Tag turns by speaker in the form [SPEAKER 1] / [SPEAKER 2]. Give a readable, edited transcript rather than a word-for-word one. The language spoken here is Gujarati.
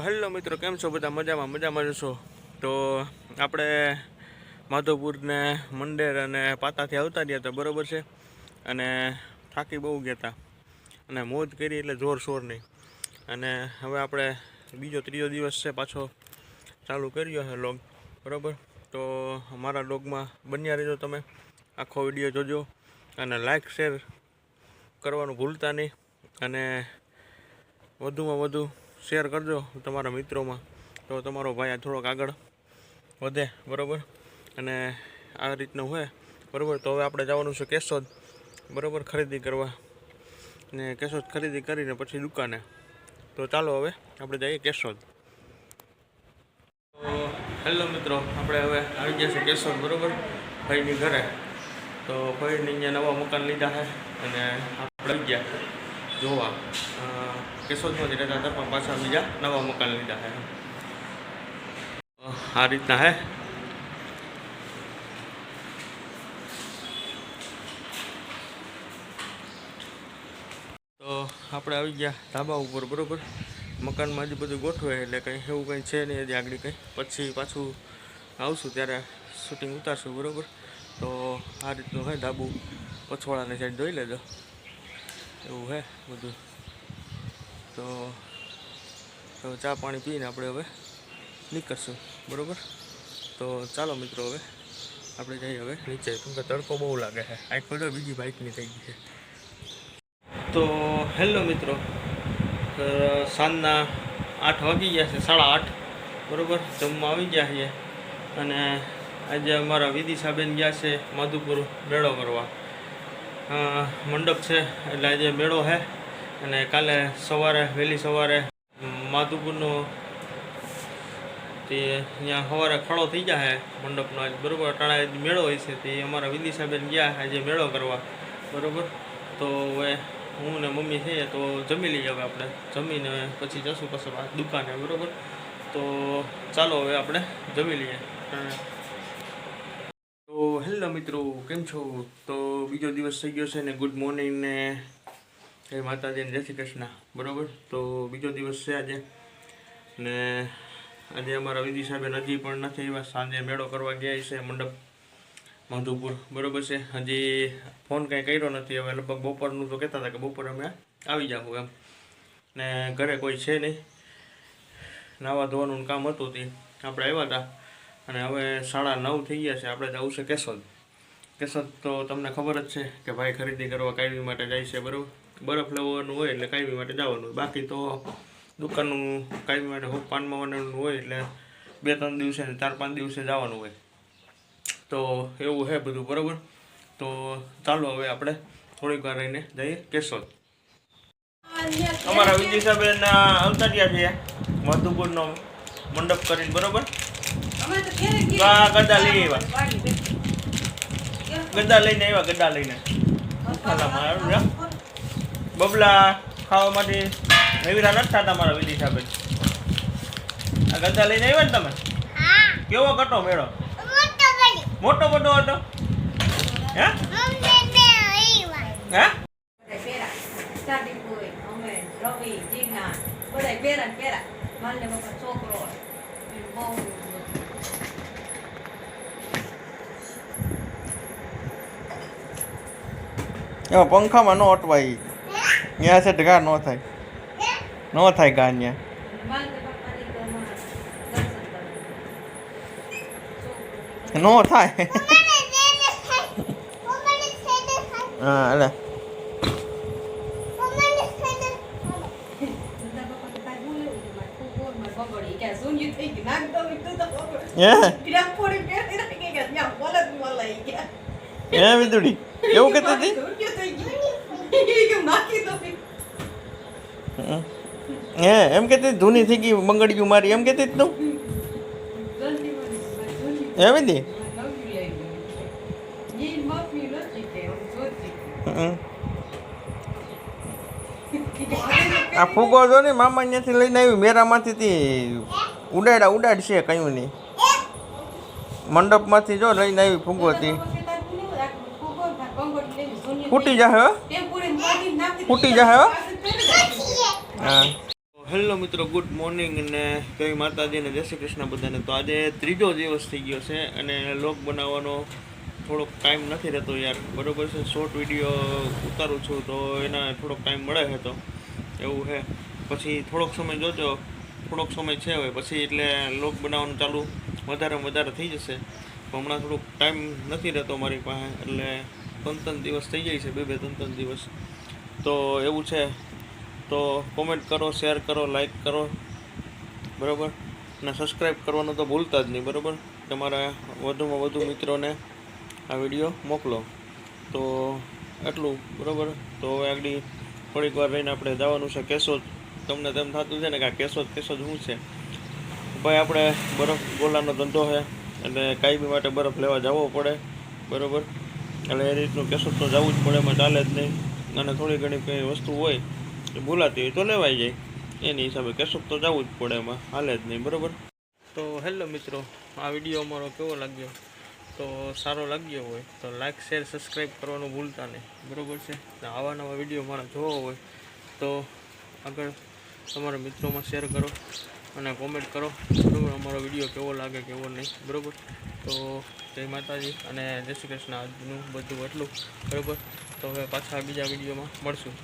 [SPEAKER 1] હેલો મિત્રો, કેમ છો બધા? મજામાં છો? તો આપણે માધવપુરને મંડેર અને પાતાથી આવતા રહ્યા હતા, બરાબર છે. અને થાકી બહુ ગયા હતા અને મોજ કરી એટલે જોરશોર નહીં. અને હવે આપણે ત્રીજો દિવસ છે, પાછો ચાલુ કર્યો છે લોગ, બરાબર. તો અમારા લોગમાં બન્યા રહેજો, તમે આખો વિડીયો જોજો અને લાઈક શેર કરવાનું ભૂલતા નહીં. અને વધુમાં વધુ શેર કરજો તમારા મિત્રોમાં, તો તમારો ભાઈ થોડોક આગળ વધે, બરાબર. અને આ રીતનું હોય, બરાબર. તો હવે આપણે જવાનું છે કેશોદ, બરાબર, ખરીદી કરવા. ને કેશોદ ખરીદી કરીને પછી દુકાને. તો ચાલો હવે આપણે જઈએ કેશોદ. તો હેલો મિત્રો, આપણે હવે આવી ગયા છે કેશોદ, બરાબર, ભાઈની ઘરે. તો ભાઈને અહીંયા નવા મકાન લીધા છે અને આપણે આવી ગયા જોવા. કેશોદમાંથી રહેતા હતા પણ પાછા બીજા નવા મકાન લીધા છે. આ રીતના હે. તો આપણે આવી ગયા ધાબા ઉપર, બરાબર. મકાનમાં હજી બધું ગોઠવે એટલે કંઈ એવું કંઈ છે નહીં હજી આગળ કંઈ. પછી પાછું આવશું ત્યારે શૂટિંગ ઉતારશું, બરાબર. તો આ રીતનું હે ધાબુ. પછવાડાની સાઈડ જોઈ લેજો, એવું હે બધું. તો ચા પાણી પીને આપણે હવે નીકળશું, બરાબર. તો ચાલો મિત્રો, હવે આપણે જઈએ હવે નીચે, કેમ કે તડકો બહુ લાગે છે. આંખ બધો બીજી બાઇકની થઈ ગઈ છે. તો હેલો મિત્રો, સાંજના 8 વાગી ગયા છે, 8:30, બરાબર. જમવા આવી ગયા છીએ. અને આજે અમારા વિદિશાબેન ગયા છે માધુપુર મેળો કરવા. મંડપ છે એટલે આજે મેળો છે. અને કાલે સવારે વહેલી સવારે માધુપુરનો તે ત્યાં સવારે ખડો થઈ જાય મંડપનો આજ, બરાબર. અટાણા મેળો હોય છે, તે અમારા વિદિશાબેન ગયા આજે મેળો કરવા, બરાબર. તો હવે હું ને મમ્મી થઈએ તો જમી લઈએ. હવે આપણે જમીને પછી જશું કશું દુકાને, બરાબર. તો ચાલો હવે આપણે જમી લઈએ. તો હેલો મિત્રો, કેમ છો? તો બીજો દિવસ થઈ ગયો છે ને ગુડ મોર્નિંગ ને જય માતાજી ને જય શ્રી કૃષ્ણ, બરાબર. તો બીજો દિવસ છે આજે. ને આજે અમારા વિદિશાબેન હજી પણ નથી આવ્યા. સાંજે મેળો કરવા ગયા છે મંડપ માધુપુર, બરાબર છે. હજી ફોન કાંઈ કર્યો નથી. હવે લગભગ બપોરનું તો કહેતા હતા કે બપોરે અમે આવી જાઉં એમ. ને ઘરે કોઈ છે નહીં, નાવા ધોવાનું કામ હતું તે આપણે આવ્યા હતા. અને હવે 9:30 થઈ ગયા છે. આપણે જવું છે કેશોદ. કેશોદ તો તમને ખબર જ છે કે ભાઈ ખરીદી કરવા કાયમી માટે જાય છે, બરાબર. બરફ લેવાનું હોય એટલે કાયમી માટે જવાનું હોય. બાકી તો દુકાનનું કાયમી માટે પાનમાં બનાવવાનું હોય એટલે 2-3 દિવસે ને 4-5 દિવસે જવાનું હોય. તો એવું છે બધું, બરાબર. તો ચાલો હવે આપણે થોડીક વાર રહીને જઈએ કેશોદ. અમારા વિદિશાબેન આવતા રહ્યા છે માધુપુરનો મંડપ કરીને, બરાબર. ગદા લઈ આવ્યા, ગદા લઈને આવ્યા, ગદા લઈને બબલા ખાવા માટે નવીરા નથી થતા મારા વિદિશાબેન. આ ગદા લઈને આવ્યા ને તમે? કેવો કટો મેળો? મોટો મોટો હતો હે? હે? એમાં પંખામાં ન અટવાય, ત્યાં છે ઘા ન થાય, ન થાય ઘા ત્યાં. ન થાય. હા એટલે વિદુડી એવું કહેતી હતી. એમ કહેતી ધૂની થઈ ગઈ બંગડીયું મારી, એમ કહેતી તું એમ હતી. આ ફૂગો જો ને મામા અહીંયાથી લઈને આવી મેરામાંથી ઉડાડ છે, કયું નહીં. મંડપમાંથી જો લઈને આવી ફૂગો હતી. ફૂટી જાય, ફૂટી જાય. હા હેલો મિત્રો, ગુડ મોર્નિંગ અને જય માતાજી અને જય શ્રી કૃષ્ણ બધાને. તો આજે ત્રીજો દિવસ થઈ ગયો છે અને લોગ બનાવવાનો થોડોક ટાઈમ નથી રહેતો યાર, બરાબર છે. શોર્ટ વિડીયો ઉતારું છું તો એના થોડોક ટાઈમ મળે છે, તો એવું છે. પછી થોડોક સમય જોજો, થોડોક સમય છે હવે પછી એટલે લોગ બનાવવાનું ચાલુ વધારે થઈ જશે. પણ હમણાં થોડુંક ટાઈમ નથી રહેતો મારી પાસે, એટલે 3 દિવસ થઈ જાય છે, 2-3 દિવસ. તો એવું છે. તો કોમેન્ટ કરો, શેર કરો, લાઈક કરો, બરાબર. અને સબસ્ક્રાઈબ કરવાનું તો ભૂલતા જ નહીં, બરાબર. તમારા વધુમાં વધુ મિત્રોને આ વિડીયો મોકલો. તો એટલું, બરાબર. તો હવે આગળ થોડીક વાર રહીને આપણે જવાનું છે કેશોદ. તમને તેમ થતું છે ને કે આ કેશોદ શું છે ભાઈ? આપણે બરફ ગોલાનો ધંધો છે એટલે કાયમી માટે બરફ લેવા જવો પડે, બરાબર. એટલે એ રીતનું કેશોદ તો જવું જ પડે, એમાં ચાલે જ નહીં. અને થોડી ઘણી કંઈ વસ્તુ હોય ભૂલાતી હોય તો લેવાઈ જાય, એની હિસાબે કેશોદ તો જવું જ પડે, એમાં હાલે જ નહીં, બરાબર. તો હેલો મિત્રો, આ વિડીયો અમારો કેવો લાગ્યો? તો સારો લાગ્યો હોય તો લાઇક, શેર, સબસ્ક્રાઈબ કરવાનું ભૂલતા નહીં, બરાબર છે. આવા નવા વિડીયો મારા જોવા હોય તો આગળ તમારા મિત્રોમાં શેર કરો અને કોમેન્ટ કરો, બરાબર. અમારો વિડીયો કેવો લાગે કેવો નહીં, બરાબર. તો જય માતાજી અને જય શ્રી કૃષ્ણ. આજનું બધું એટલું, બરાબર. તો હવે પાછા બીજા વિડીયોમાં મળશું.